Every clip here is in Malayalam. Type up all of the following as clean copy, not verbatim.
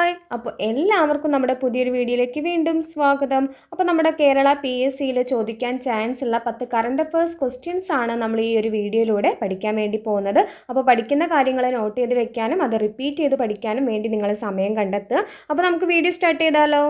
ഹായ്, അപ്പോൾ എല്ലാവർക്കും നമ്മുടെ പുതിയൊരു വീഡിയോയിലേക്ക് വീണ്ടും സ്വാഗതം. അപ്പോൾ നമ്മുടെ കേരള PSCയിൽ ചോദിക്കാൻ ചാൻസ് ഉള്ള 10 കറണ്ട് അഫയേഴ്സ് ക്വസ്റ്റ്യൻസ് ആണ് നമ്മൾ ഈ ഒരു വീഡിയോയിലൂടെ പഠിക്കാൻ വേണ്ടി പോകുന്നത്. അപ്പോൾ പഠിക്കുന്ന കാര്യങ്ങൾ നോട്ട് ചെയ്ത് വെക്കാനും അത് റിപ്പീറ്റ് ചെയ്ത് പഠിക്കാനും വേണ്ടി നിങ്ങൾ സമയം കണ്ടെത്തുക. അപ്പോൾ നമുക്ക് വീഡിയോ സ്റ്റാർട്ട് ചെയ്താലോ?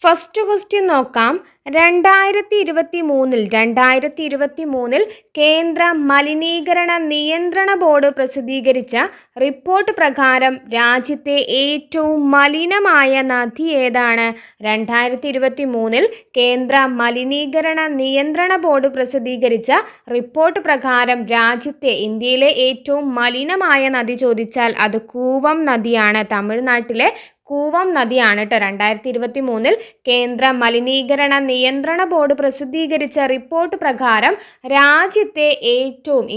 ഫസ്റ്റ് ക്വസ്റ്റ്യൻ നോക്കാം. 2023 കേന്ദ്ര മലിനീകരണ നിയന്ത്രണ ബോർഡ് പ്രസിദ്ധീകരിച്ച റിപ്പോർട്ട് പ്രകാരം രാജ്യത്തെ ഏറ്റവും മലിനമായ നദി ഏതാണ്? 2023 കേന്ദ്ര മലിനീകരണ നിയന്ത്രണ ബോർഡ് പ്രസിദ്ധീകരിച്ച റിപ്പോർട്ട് പ്രകാരം രാജ്യത്തെ ഇന്ത്യയിലെ ഏറ്റവും മലിനമായ നദി ചോദിച്ചാൽ അത് കൂവം നദിയാണ്. തമിഴ്നാട്ടിലെ കൂവം നദിയാണ് കേട്ടോ. 2023 കേന്ദ്ര മലിനീകരണ നിയന്ത്രണ ബോർഡ് പ്രസിദ്ധീകരിച്ച റിപ്പോർട്ട് പ്രകാരം രാജ്യത്തെ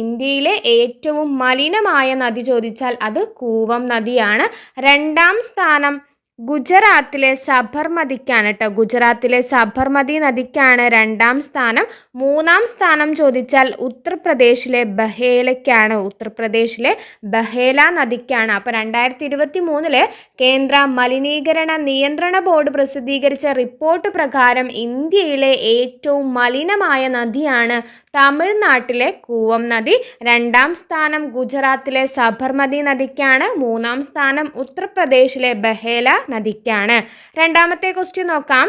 ഇന്ത്യയിലെ ഏറ്റവും മലിനമായ നദി ചോദിച്ചാൽ അത് കൂവം നദിയാണ്. രണ്ടാം സ്ഥാനം ഗുജറാത്തിലെ സബർമതിക്കാണ് കേട്ടോ. ഗുജറാത്തിലെ സബർമതി നദിക്കാണ് രണ്ടാം സ്ഥാനം. മൂന്നാം സ്ഥാനം ചോദിച്ചാൽ ഉത്തർപ്രദേശിലെ ബഹേലയ്ക്കാണ്. ഉത്തർപ്രദേശിലെ ബഹേല നദിക്കാണ്. അപ്പോൾ 2023 കേന്ദ്ര മലിനീകരണ നിയന്ത്രണ ബോർഡ് പ്രസിദ്ധീകരിച്ച റിപ്പോർട്ട് പ്രകാരം ഇന്ത്യയിലെ ഏറ്റവും മലിനമായ നദിയാണ് തമിഴ്നാട്ടിലെ കൂവം നദി. രണ്ടാം സ്ഥാനം ഗുജറാത്തിലെ സബർമതി നദിക്കാണ്. മൂന്നാം സ്ഥാനം ഉത്തർപ്രദേശിലെ ബഹേല നദിക്കാണ്. രണ്ടാമത്തെ ക്വസ്റ്റ്യൻ നോക്കാം.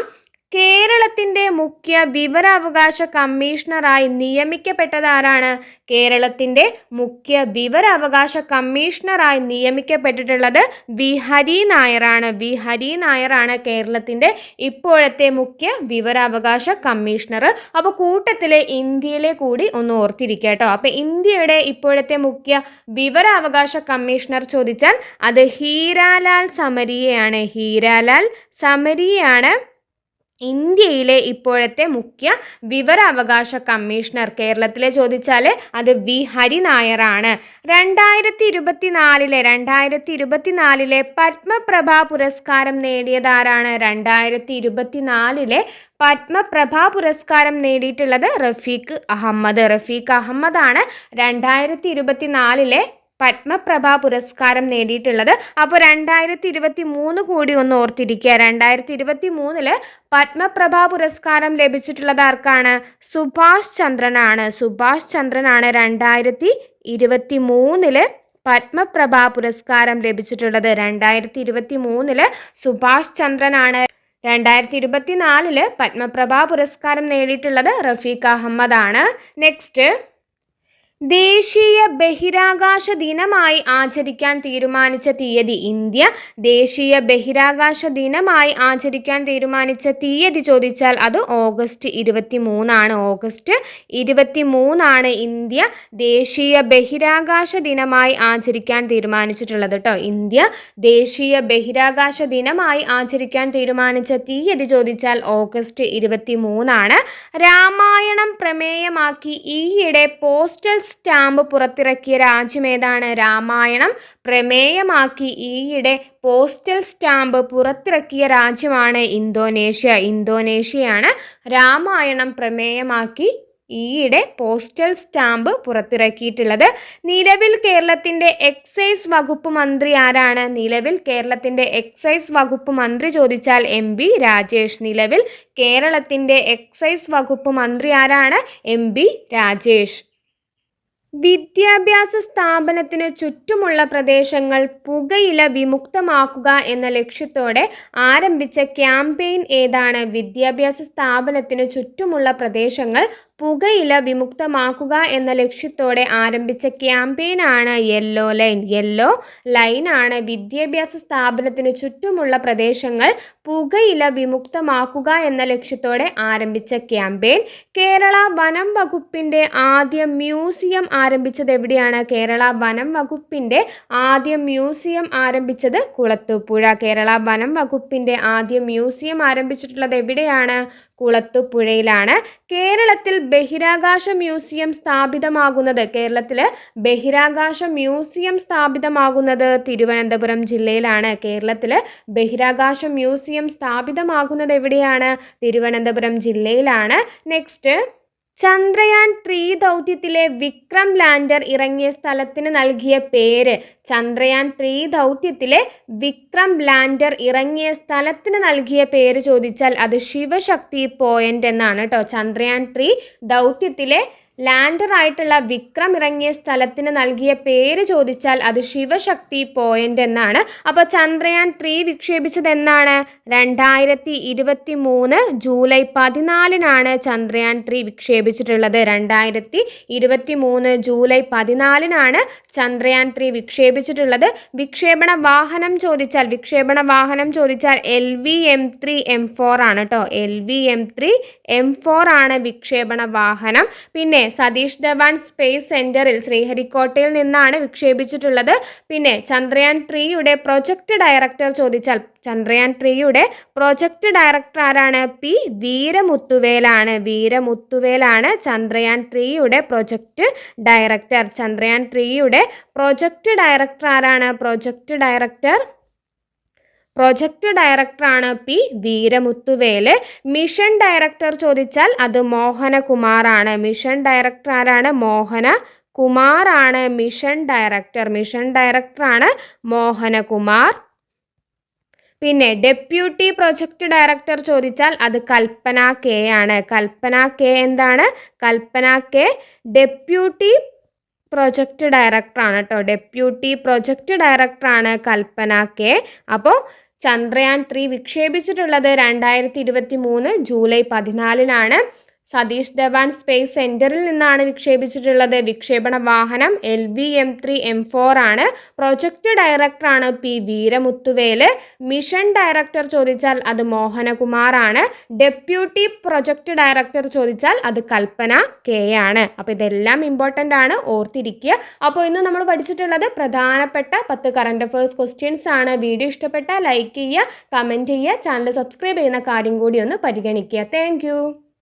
കേരളത്തിൻ്റെ മുഖ്യ വിവരാവകാശ കമ്മീഷണറായി നിയമിക്കപ്പെട്ടത് ആരാണ്? കേരളത്തിൻ്റെ മുഖ്യ വിവരാവകാശ കമ്മീഷണറായി നിയമിക്കപ്പെട്ടിട്ടുള്ളത് വി ഹരി നായരാണ്. വി ഹരി നായരാണ് കേരളത്തിൻ്റെ ഇപ്പോഴത്തെ മുഖ്യ വിവരാവകാശ കമ്മീഷണർ. അപ്പോൾ കൂട്ടത്തിൽ ഇന്ത്യയിലെ കൂടി ഒന്ന് ഓർത്തിരിക്കുക കേട്ടോ. അപ്പോൾ ഇന്ത്യയുടെ ഇപ്പോഴത്തെ മുഖ്യ വിവരാവകാശ കമ്മീഷണർ ചോദിച്ചാൽ അത് ഹീരാലാൽ സമരിയയാണ്. ഹീരാലാൽ സമരിയയാണ് ഇന്ത്യയിലെ ഇപ്പോഴത്തെ മുഖ്യ വിവരാവകാശ കമ്മീഷണർ. കേരളത്തിലെ ചോദിച്ചാൽ അത് വി ഹരി നായരാണ്. 2024 പത്മപ്രഭ പുരസ്കാരം നേടിയതാരാണ്? 2024 പത്മപ്രഭ പുരസ്കാരം നേടിയിട്ടുള്ളത് റഫീഖ് അഹമ്മദ്. റഫീഖ് അഹമ്മദാണ് 2024 പത്മപ്രഭ പുരസ്കാരം നേടിയിട്ടുള്ളത്. അപ്പോൾ 2023 കൂടി ഒന്ന് ഓർത്തിരിക്കുക. 2023 പത്മപ്രഭ പുരസ്കാരം ലഭിച്ചിട്ടുള്ളത് ആർക്കാണ്? സുഭാഷ് ചന്ദ്രനാണ്. സുഭാഷ് ചന്ദ്രനാണ് 2023 പത്മപ്രഭ പുരസ്കാരം ലഭിച്ചിട്ടുള്ളത്. 2023 സുഭാഷ് ചന്ദ്രനാണ്. 2024 പത്മപ്രഭ പുരസ്കാരം നേടിയിട്ടുള്ളത് റഫീഖ് അഹമ്മദാണ്. നെക്സ്റ്റ്, ദേശീയ ബഹിരാകാശ ദിനമായി ആചരിക്കാൻ തീരുമാനിച്ച തീയതി. ഇന്ത്യ ദേശീയ ബഹിരാകാശ ദിനമായി ആചരിക്കാൻ തീരുമാനിച്ച തീയതി ചോദിച്ചാൽ അത് ഓഗസ്റ്റ് 23 ഓഗസ്റ്റ് 23 ഇന്ത്യ ദേശീയ ബഹിരാകാശ ദിനമായി ആചരിക്കാൻ തീരുമാനിച്ചിട്ടുള്ളത് കേട്ടോ. ഇന്ത്യ ദേശീയ ബഹിരാകാശ ദിനമായി ആചരിക്കാൻ തീരുമാനിച്ച തീയതി ചോദിച്ചാൽ ഓഗസ്റ്റ് 23 രാമായണം പ്രമേയമാക്കി ഈയിടെ പോസ്റ്റൽ സ്റ്റാമ്പ് പുറത്തിറക്കിയ രാജ്യമേതാണ്? രാമായണം പ്രമേയമാക്കി ഈയിടെ പോസ്റ്റൽ സ്റ്റാമ്പ് പുറത്തിറക്കിയ രാജ്യമാണ് ഇന്തോനേഷ്യ. ഇന്തോനേഷ്യയാണ് രാമായണം പ്രമേയമാക്കി ഈയിടെ പോസ്റ്റൽ സ്റ്റാമ്പ് പുറത്തിറക്കിയിട്ടുള്ളത്. നിലവിൽ കേരളത്തിൻ്റെ എക്സൈസ് വകുപ്പ് മന്ത്രി ആരാണ്? നിലവിൽ കേരളത്തിൻ്റെ എക്സൈസ് വകുപ്പ് മന്ത്രി ചോദിച്ചാൽ MB രാജേഷ്. നിലവിൽ കേരളത്തിൻ്റെ എക്സൈസ് വകുപ്പ് മന്ത്രി ആരാണ്? MB രാജേഷ്. വിദ്യാഭ്യാസ സ്ഥാപനത്തിനു ചുറ്റുമുള്ള പ്രദേശങ്ങൾ പുകയില വിമുക്തമാക്കുക എന്ന ലക്ഷ്യത്തോടെ ആരംഭിച്ച ക്യാമ്പയിൻ ഏതാണ്? വിദ്യാഭ്യാസ സ്ഥാപനത്തിനു ചുറ്റുമുള്ള പ്രദേശങ്ങൾ പുകയില വിമുക്തമാക്കുക എന്ന ലക്ഷ്യത്തോടെ ആരംഭിച്ച ക്യാമ്പയിനാണ് യെല്ലോ ലൈൻ. യെല്ലോ ലൈനാണ് വിദ്യാഭ്യാസ സ്ഥാപനത്തിനു ചുറ്റുമുള്ള പ്രദേശങ്ങൾ പുകയില വിമുക്തമാക്കുക എന്ന ലക്ഷ്യത്തോടെ ആരംഭിച്ച ക്യാമ്പയിൻ. കേരള വനം വകുപ്പിൻ്റെ ആദ്യ മ്യൂസിയം ആരംഭിച്ചത് എവിടെയാണ്? കേരള വനം വകുപ്പിൻ്റെ ആദ്യ മ്യൂസിയം ആരംഭിച്ചത് കുളത്തൂപ്പുഴ. കേരള വനം വകുപ്പിൻ്റെ ആദ്യ മ്യൂസിയം ആരംഭിച്ചിട്ടുള്ളത് എവിടെയാണ്? കുളത്തൂപ്പുഴയിലാണ്. കേരളത്തിൽ ബഹിരാകാശ മ്യൂസിയം സ്ഥാപിതമാകുന്നത് തിരുവനന്തപുരം ജില്ലയിലാണ്. കേരളത്തിൽ ബഹിരാകാശ മ്യൂസിയം സ്ഥാപിതമാകുന്നത് എവിടെയാണ്? തിരുവനന്തപുരം ജില്ലയിലാണ്. നെക്സ്റ്റ്, ചന്ദ്രയാൻ 3 ദൗത്യത്തിലെ വിക്രം ലാൻഡർ ഇറങ്ങിയ സ്ഥലത്തിന് നൽകിയ പേര്. ചന്ദ്രയാൻ 3 ദൗത്യത്തിലെ വിക്രം ലാൻഡർ ഇറങ്ങിയ സ്ഥലത്തിന് നൽകിയ പേര് ചോദിച്ചാൽ അത് ശിവശക്തി പോയിന്റ് എന്നാണ് കേട്ടോ. ചന്ദ്രയാൻ 3 ദൗത്യത്തിലെ ലാൻഡർ ആയിട്ടുള്ള വിക്രം ഇറങ്ങിയ സ്ഥലത്തിന് നൽകിയ പേര് ചോദിച്ചാൽ അത് ശിവശക്തി പോയിന്റ് എന്നാണ്. അപ്പോൾ ചന്ദ്രയാൻ 3 വിക്ഷേപിച്ചത് എന്നാണ്? 2023 ജൂലൈ 14 ചന്ദ്രയാൻ 3 വിക്ഷേപിച്ചിട്ടുള്ളത്. 2023 ജൂലൈ 14 ചന്ദ്രയാൻ 3 വിക്ഷേപിച്ചിട്ടുള്ളത്. വിക്ഷേപണ വാഹനം ചോദിച്ചാൽ LVM-3 M4 ആണ് കേട്ടോ. LVM-3 M4 ആണ് വിക്ഷേപണ വാഹനം. പിന്നെ സതീഷ് ധവാൻ സ്പേസ് സെന്ററിൽ ശ്രീഹരിക്കോട്ടയിൽ നിന്നാണ് വിക്ഷേപിച്ചിട്ടുള്ളത്. പിന്നെ ചന്ദ്രയാൻ 3യുടെ പ്രൊജക്ട് ഡയറക്ടർ ചോദിച്ചാൽ ചന്ദ്രയാൻ 3യുടെ പ്രൊജക്ട് ഡയറക്ടർ ആരാണ്? പി വീരമുത്തുവേലാണ്. വീരമുത്തുവേലാണ് ചന്ദ്രയാൻ 3യുടെ പ്രൊജക്ട് ഡയറക്ടർ. ചന്ദ്രയാൻ 3യുടെ പ്രൊജക്ട് ഡയറക്ടർ ആരാണ്? പ്രൊജക്ട് ഡയറക്ടറാണ് പി വീരമുത്തുവേല്. മിഷൻ ഡയറക്ടർ ചോദിച്ചാൽ അത് മോഹനകുമാറാണ്. മിഷൻ ഡയറക്ടർ ആരാണ്? മോഹനകുമാറാണ് മിഷൻ ഡയറക്ടർ. മിഷൻ ഡയറക്ടറാണ് മോഹനകുമാർ. പിന്നെ ഡെപ്യൂട്ടി പ്രൊജക്ട് ഡയറക്ടർ ചോദിച്ചാൽ അത് കൽപ്പന കെ ആണ്. കൽപ്പന കെ എന്താണ്? കൽപ്പന കെ ഡെപ്യൂട്ടി പ്രൊജക്ട് ഡയറക്ടറാണ് കേട്ടോ. ഡെപ്യൂട്ടി പ്രൊജക്ട് ഡയറക്ടറാണ് കൽപ്പന കെ. അപ്പോൾ ചന്ദ്രയാൻ 3 വിക്ഷേപിച്ചിട്ടുള്ളത് 2023 ജൂലൈ 14 സതീഷ് ധവാൻ സ്പേസ് സെന്ററിൽ നിന്നാണ് വിക്ഷേപിച്ചിട്ടുള്ളത്. വിക്ഷേപണ വാഹനം LVM-3 M4 ആണ്. പ്രൊജക്ട് ഡയറക്ടറാണ് പി വീരമുത്തുവേല്. മിഷൻ ഡയറക്ടർ ചോദിച്ചാൽ അത് മോഹനകുമാറാണ്. ഡെപ്യൂട്ടി പ്രൊജക്ട് ഡയറക്ടർ ചോദിച്ചാൽ അത് കൽപ്പന കെ ആണ്. അപ്പോൾ ഇതെല്ലാം ഇമ്പോർട്ടൻ്റ് ആണ്, ഓർത്തിരിക്കുക. അപ്പോൾ ഇന്ന് നമ്മൾ പഠിച്ചിട്ടുള്ളത് പ്രധാനപ്പെട്ട 10 കറണ്ട് അഫയേഴ്സ് ക്വസ്റ്റ്യൻസ് ആണ്. വീഡിയോ ഇഷ്ടപ്പെട്ടാൽ ലൈക്ക് ചെയ്യുക, കമൻറ്റ് ചെയ്യുക, ചാനൽ സബ്സ്ക്രൈബ് ചെയ്യുന്ന കാര്യം കൂടി ഒന്ന് പരിഗണിക്കുക. താങ്ക്